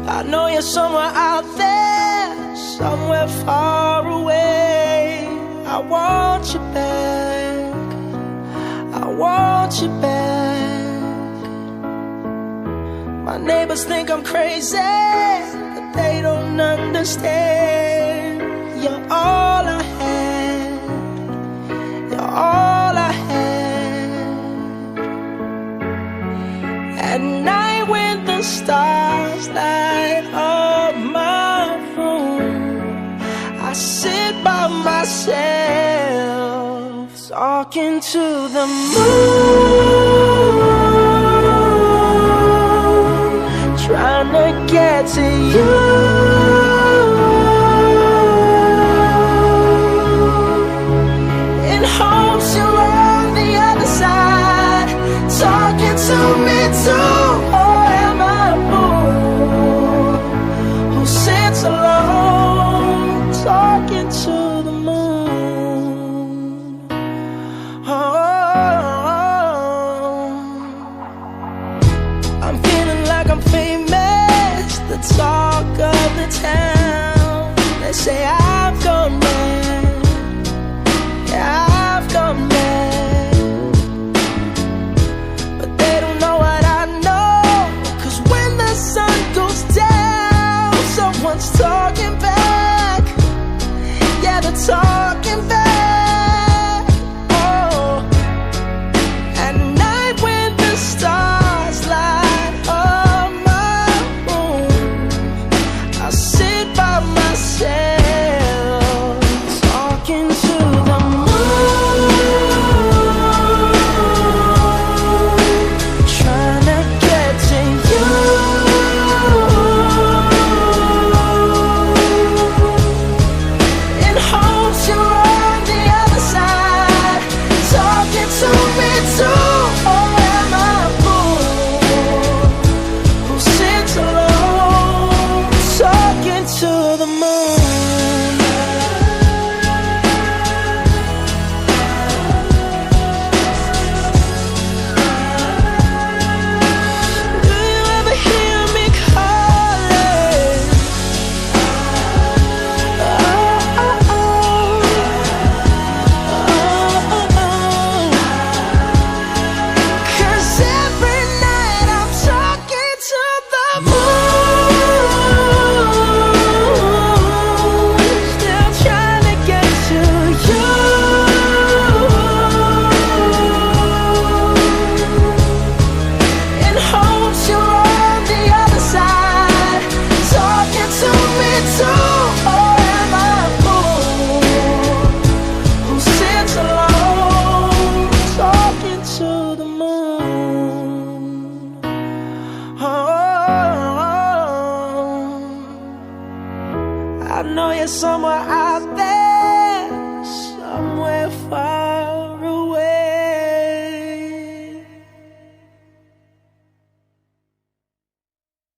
I know you're somewhere out there, somewhere far away. I want you back, I want you back. My neighbors think I'm crazy, but they don't understand. You're all I had, you're all I had. At night when the stars light up my room, I sit by myself, talking to the moon, trying to get to you. In hopes you're on the other side, talking to me too. Or am I a fool who sits alone, talking to the moon? Oh, I'm feeling like I'm famous, the talk of the town. They say I've gone mad, yeah, I've gone mad. But they don't know what I know, 'cause when the sun goes down, someone's talking back. Yeah, they're talking back. Oh, at night when the stars light up my room, I sit by myself, talking to the moon, trying to get to you. In hopes you're on the other side, talking to me too. Or am I a fool who sits alone, talking to the moon? Do you ever hear me calling? Oh, oh, oh. Oh, oh, oh. 'Cause every night I'm talking to the moon, still trying to get to you. In hopes you're on the other side, talking to me too. Or am I a fool who sits alone, talking to the moon? Oh, I know you're somewhere out